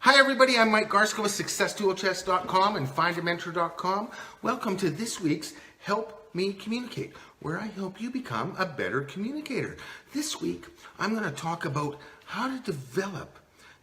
Hi everybody, I'm Mike Garska with SuccessToolChest.com and FindAMentor.com. Welcome to this week's Help Me Communicate, where I help you become a better communicator. This week, I'm going to talk about how to develop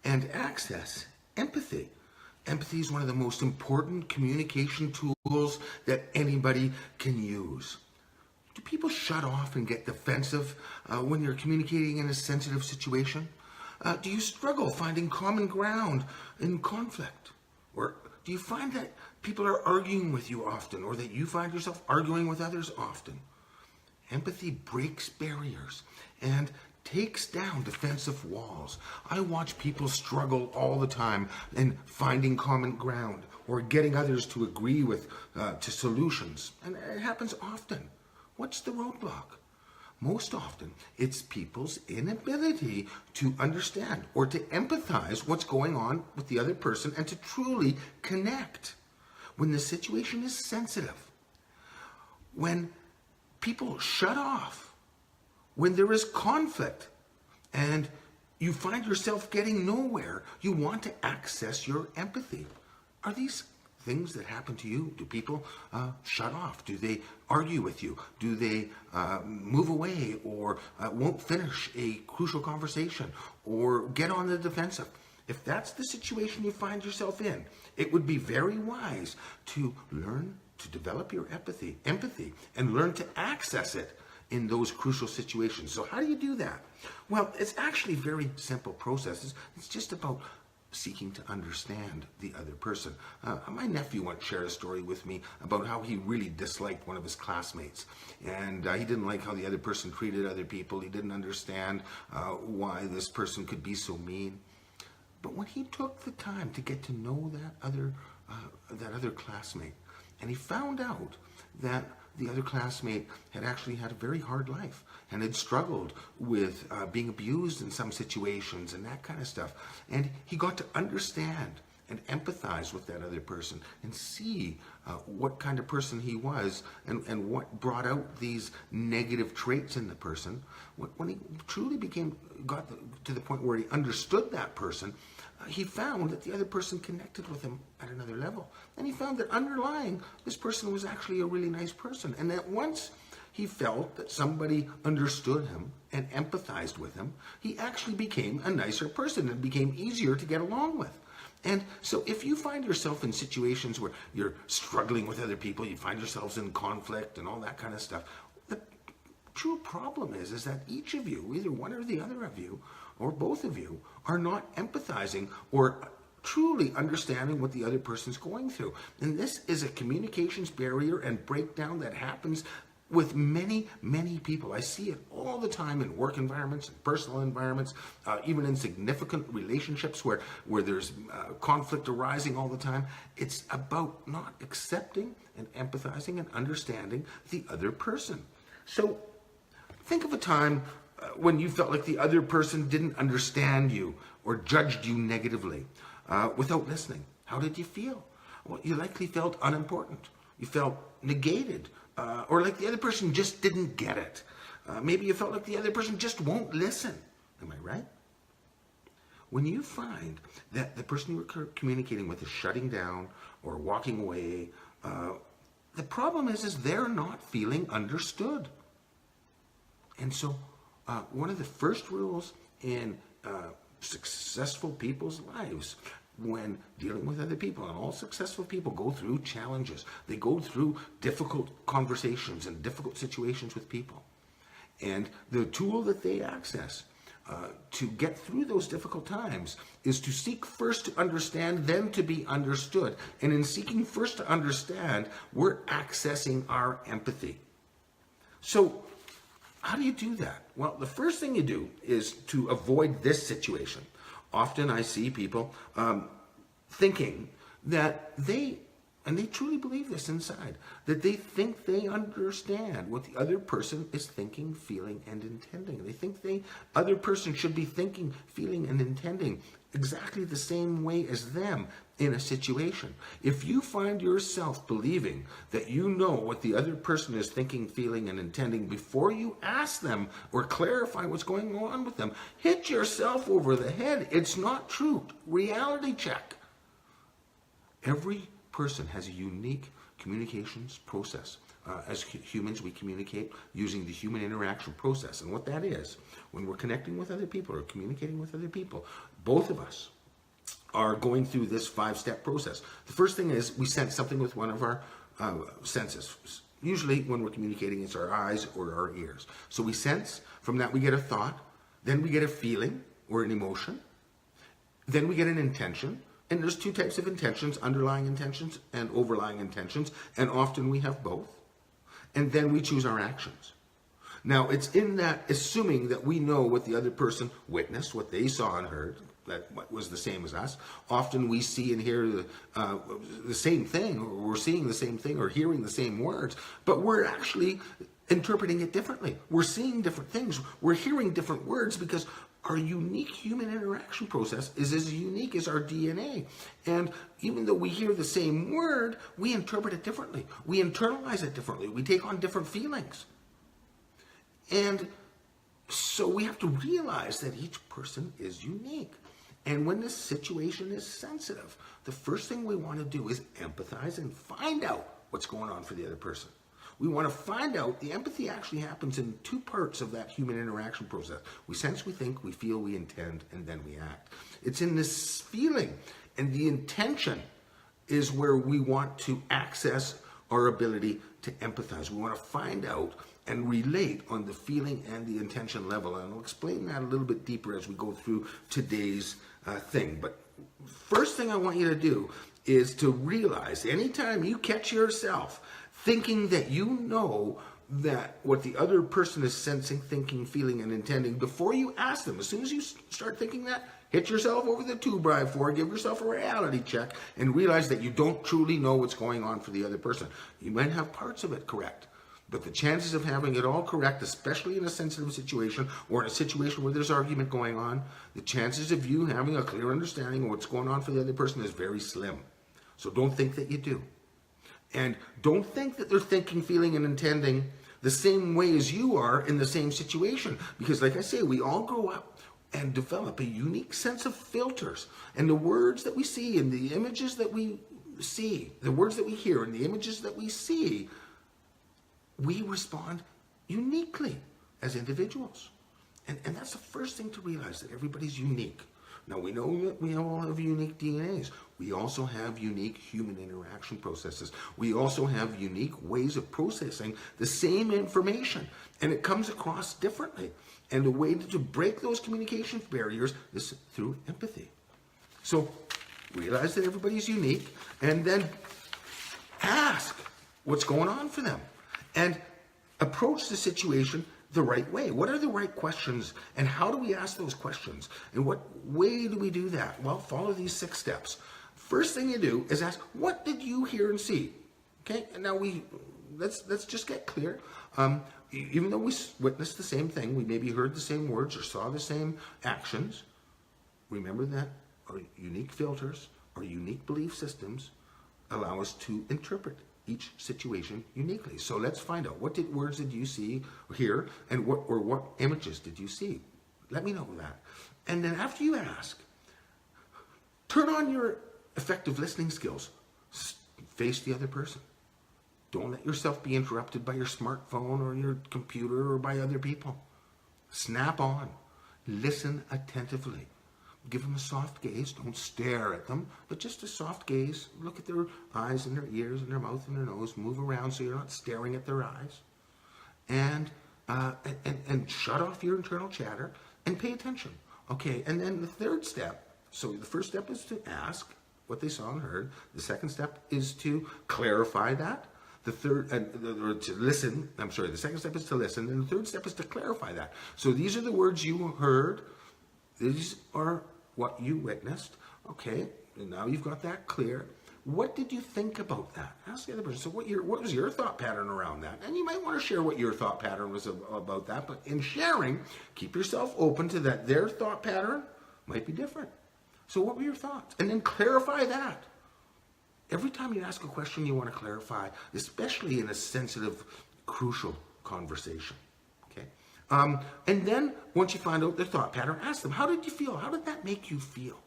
and access empathy. Empathy is one of the most important communication tools that anybody can use. Do people shut off and get defensive when you're communicating in a sensitive situation? Do you struggle finding common ground in conflict? Or do you find that people are arguing with you often, or that you find yourself arguing with others often? Empathy breaks barriers and takes down defensive walls. I watch people struggle all the time in finding common ground or getting others to agree with to solutions. And it happens often. What's the roadblock? Most often, it's people's inability to understand or to empathize what's going on with the other person and to truly connect. When the situation is sensitive, when people shut off, when there is conflict, and you find yourself getting nowhere, you want to access your empathy. Are these things that happen to you? Do people shut off? Do they argue with you? Do they move away or won't finish a crucial conversation or get on the defensive? If that's the situation you find yourself in, it would be very wise to learn to develop your empathy and learn to access it in those crucial situations. So how do you do that? Well, it's actually a very simple process. It's just about seeking to understand the other person. My nephew once shared a story with me about how he really disliked one of his classmates, and he didn't like how the other person treated other people. He didn't understand why this person could be so mean. But when he took the time to get to know that other classmate, and he found out that the other classmate had actually had a very hard life and had struggled with being abused in some situations and that kind of stuff. And he got to understand and empathize with that other person and see what kind of person he was and what brought out these negative traits in the person. When he truly got to the point where he understood that person, he found that the other person connected with him at another level. And he found that underlying, this person was actually a really nice person. And that once he felt that somebody understood him and empathized with him, he actually became a nicer person and became easier to get along with. And so if you find yourself in situations where you're struggling with other people, you find yourselves in conflict and all that kind of stuff, the true problem is that each of you, either one or the other of you, or both of you, are not empathizing or truly understanding what the other person's going through. And this is a communications barrier and breakdown that happens with many, many people. I see it all the time in work environments, in personal environments, even in significant relationships where there's conflict arising all the time. It's about not accepting and empathizing and understanding the other person. So think of a time when you felt like the other person didn't understand you or judged you negatively without listening. How did you feel? Well, you likely felt unimportant. You felt negated, or like the other person just didn't get it. Maybe you felt like the other person just won't listen. Am I right? When you find that the person you're communicating with is shutting down or walking away, the problem is they're not feeling understood. And so one of the first rules in successful people's lives when dealing with other people, and all successful people go through challenges. They go through difficult conversations and difficult situations with people. And the tool that they access to get through those difficult times is to seek first to understand, then to be understood. And in seeking first to understand, we're accessing our empathy. So how do you do that? Well, the first thing you do is to avoid this situation. Often I see people thinking that they and they truly believe this inside, that they think they understand what the other person is thinking, feeling, and intending. They think the other person should be thinking, feeling, and intending exactly the same way as them in a situation. If you find yourself believing that you know what the other person is thinking, feeling, and intending before you ask them or clarify what's going on with them, hit yourself over the head. It's not true. Reality check. Every person has a unique communications process. As humans, we communicate using the human interaction process. And what that is, when we're connecting with other people or communicating with other people, both of us are going through this 5-step process. The first thing is we sense something with one of our senses. Usually when we're communicating, it's our eyes or our ears. So we sense, from that we get a thought, then we get a feeling or an emotion, then we get an intention. And there's 2 types of intentions, underlying intentions and overlying intentions, and often we have both. And then we choose our actions. Now, it's in that assuming that we know what the other person witnessed, what they saw and heard, that was the same as us. Often we see and hear the same thing, or we're seeing the same thing, or hearing the same words, but we're actually interpreting it differently. We're seeing different things. We're hearing different words because our unique human interaction process is as unique as our DNA. And even though we hear the same word, we interpret it differently. We internalize it differently. We take on different feelings. And so we have to realize that each person is unique. And when this situation is sensitive, the first thing we want to do is empathize and find out what's going on for the other person. We want to find out. The empathy actually happens in 2 parts of that human interaction process. We sense, we think, we feel, we intend, and then we act. It's in this feeling, and the intention is where we want to access our ability to empathize. We want to find out and relate on the feeling and the intention level. And I'll explain that a little bit deeper as we go through today's thing. But first thing I want you to do is to realize anytime you catch yourself thinking that you know that what the other person is sensing, thinking, feeling, and intending, before you ask them, as soon as you start thinking that, hit yourself over the 2x4, give yourself a reality check, and realize that you don't truly know what's going on for the other person. You might have parts of it correct, but the chances of having it all correct, especially in a sensitive situation or in a situation where there's argument going on, the chances of you having a clear understanding of what's going on for the other person is very slim. So don't think that you do. And don't think that they're thinking, feeling, and intending the same way as you are in the same situation. Because like I say, we all grow up and develop a unique sense of filters. And the words that we see and the images that we see, the words that we hear and the images that we see, we respond uniquely as individuals. And that's the first thing to realize, that everybody's unique. Now, we know that we all have unique DNAs. We also have unique human interaction processes. We also have unique ways of processing the same information, and it comes across differently. And the way to break those communication barriers is through empathy. So realize that everybody's unique, and then ask what's going on for them, and approach the situation the right way. What are the right questions, and how do we ask those questions, and what way do we do that? Well, follow these 6 steps. First thing you do is ask, what did you hear and see? Okay, and now let's just get clear. Even though we witnessed the same thing, we maybe heard the same words or saw the same actions, remember that our unique filters, our unique belief systems allow us to interpret each situation uniquely. So let's find out, what words did you see or hear, and what images did you see? Let me know that. And then after you ask, turn on your effective listening skills. Face the other person. Don't let yourself be interrupted by your smartphone or your computer or by other people. Snap on. Listen attentively. Give them a soft gaze. Don't stare at them, but just a soft gaze. Look at their eyes and their ears and their mouth and their nose. Move around so you're not staring at their eyes. And shut off your internal chatter and pay attention. Okay, and then the third step. So the first step is to ask what they saw and heard. The second step is to clarify that. The second step is to listen, and the third step is to clarify that. So these are the words you heard. These are what you witnessed. Okay, and now you've got that clear. what did you think about that? Ask the other person. So what was your thought pattern around that? And you might want to share what your thought pattern was about that. But in sharing, keep yourself open to that. Their thought pattern might be different. So what were your thoughts? And then clarify that. Every time you ask a question, you want to clarify, especially in a sensitive, crucial conversation. Okay? And then once you find out their thought pattern, ask them, how did you feel? How did that make you feel?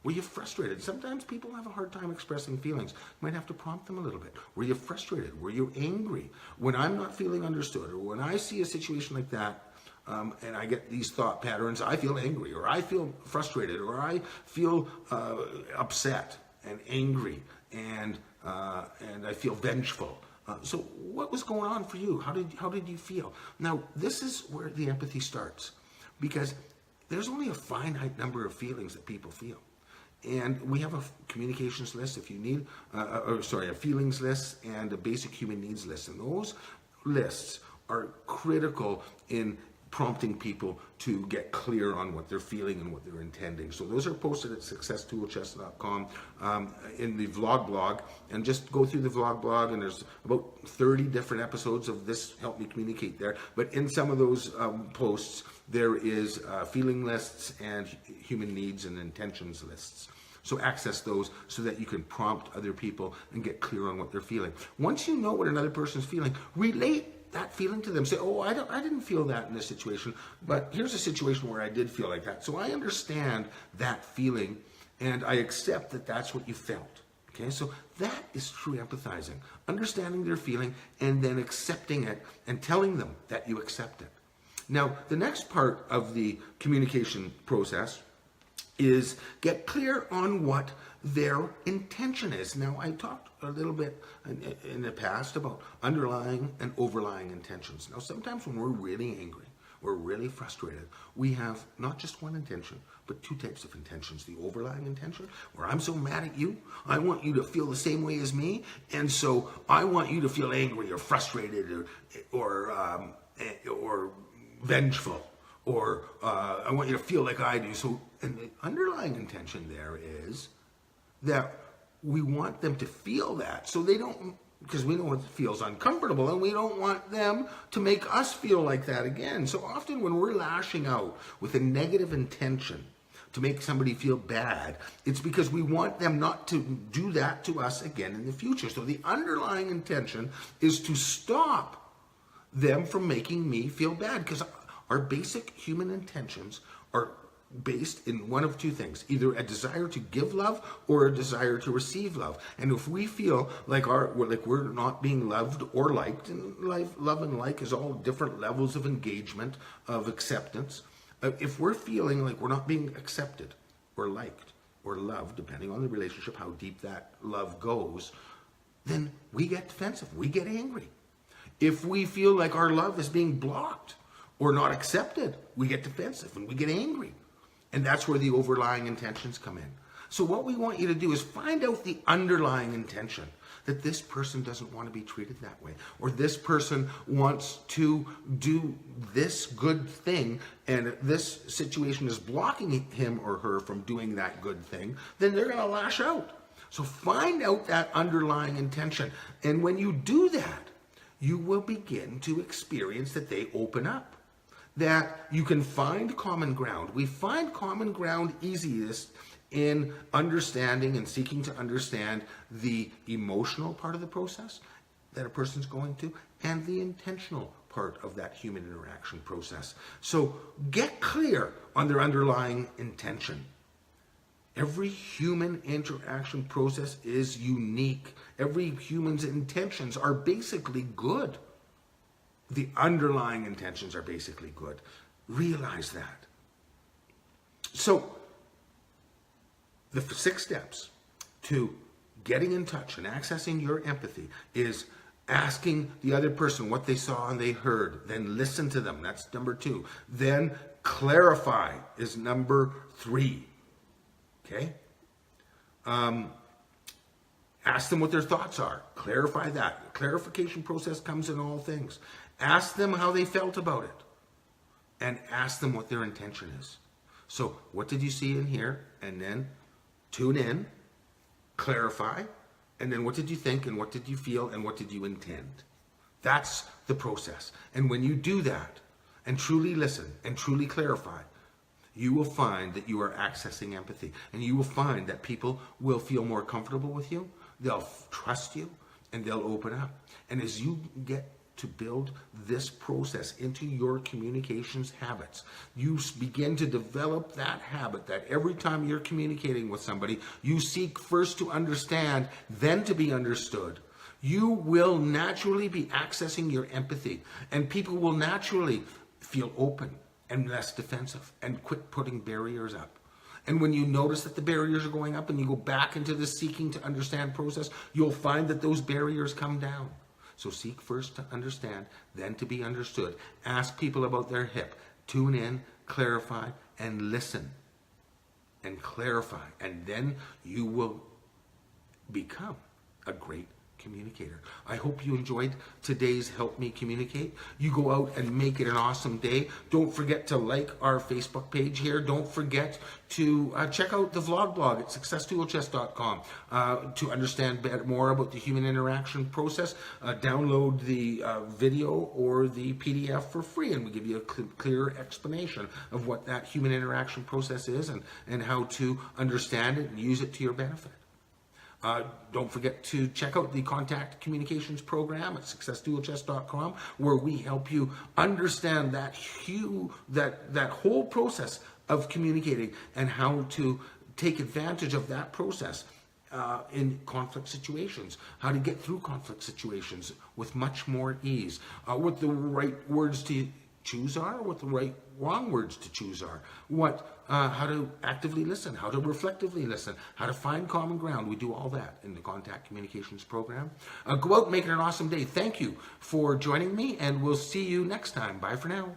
Were you frustrated? Sometimes people have a hard time expressing feelings. You might have to prompt them a little bit. Were you frustrated? Were you angry? When I'm not feeling understood, or when I see a situation like that, and I get these thought patterns, I feel angry, or I feel frustrated, or I feel upset and angry, and I feel vengeful. So what was going on for you? How did you feel? Now, this is where the empathy starts, because there's only a finite number of feelings that people feel. And we have a communications list if you need, a feelings list and a basic human needs list. And those lists are critical in prompting people to get clear on what they're feeling and what they're intending. So those are posted at successtoolchest.com in the vlog blog. And just go through the vlog blog, and there's about 30 different episodes of this Help Me Communicate there. But in some of those posts, there is feeling lists and human needs and intentions lists. So access those so that you can prompt other people and get clear on what they're feeling. Once you know what another person's feeling, relate that feeling to them. Say, oh, I didn't feel that in this situation, but here's a situation where I did feel like that. So I understand that feeling, and I accept that that's what you felt. Okay, so that is true empathizing. Understanding their feeling and then accepting it and telling them that you accept it. Now, the next part of the communication process is get clear on what their intention is. Now, I talked a little bit in the past about underlying and overlying intentions. Now, sometimes when we're really angry, we're really frustrated, we have not just one intention, but two types of intentions. The overlying intention, where I'm so mad at you, I want you to feel the same way as me, and so I want you to feel angry or frustrated or vengeful, or I want you to feel like I do. So, and the underlying intention there is that we want them to feel that, so they don't, because we know it feels uncomfortable, and we don't want them to make us feel like that again. So often when we're lashing out with a negative intention to make somebody feel bad, it's because we want them not to do that to us again in the future. So the underlying intention is to stop them from making me feel bad, because our basic human intentions are based in one of two things: either a desire to give love or a desire to receive love. And if we feel like we're not being loved or liked, and love and like is all different levels of engagement, of acceptance. If we're feeling like we're not being accepted or liked or loved, depending on the relationship, how deep that love goes, then we get defensive, we get angry. If we feel like our love is being blocked or not accepted, we get defensive and we get angry. And that's where the overlying intentions come in. So what we want you to do is find out the underlying intention, that this person doesn't want to be treated that way, or this person wants to do this good thing, and this situation is blocking him or her from doing that good thing, then they're going to lash out. So find out that underlying intention. And when you do that, you will begin to experience that they open up, that you can find common ground. We find common ground easiest in understanding and seeking to understand the emotional part of the process that a person's going to, and the intentional part of that human interaction process. So get clear on their underlying intention. Every human interaction process is unique. Every human's intentions are basically good. The underlying intentions are basically good. Realize that. So, the 6 steps to getting in touch and accessing your empathy is asking the other person what they saw and they heard. Then listen to them. That's number 2. Then clarify is number 3. Okay? Ask them what their thoughts are. Clarify that. Clarification process comes in all things. Ask them how they felt about it. And ask them what their intention is. So, what did you see in here? And then tune in, clarify, And then what did you think, and what did you feel, and what did you intend? That's the process. And when you do that and truly listen and truly clarify, you will find that you are accessing empathy. And you will find that people will feel more comfortable with you, they'll trust you, and they'll open up. And as you get to build this process into your communications habits, you begin to develop that habit that every time you're communicating with somebody, you seek first to understand, then to be understood. You will naturally be accessing your empathy, and people will naturally feel open and less defensive and quit putting barriers up. And when you notice that the barriers are going up and you go back into the seeking to understand process, you'll find that those barriers come down. So seek first to understand, then to be understood. Ask people about their hip. Tune in, clarify, and listen. And clarify. And then you will become a great communicator. I hope you enjoyed today's Help Me Communicate. You go out and make it an awesome day. Don't forget to like our Facebook page here. Don't forget to check out the vlog blog at successtoolchest.com to understand more about the human interaction process. Download the video or the PDF for free, and we give you a clear explanation of what that human interaction process is and how to understand it and use it to your benefit. Don't forget to check out the Contact Communications program at successtoolchest.com, where we help you understand that whole process of communicating and how to take advantage of that process in conflict situations, how to get through conflict situations with much more ease, what the right words to choose are, what the wrong words to choose are, how to actively listen, how to reflectively listen, how to find common ground. We do all that in the Contact Communications program. Go out and make it an awesome day. Thank you for joining me, and we'll see you next time. Bye for now.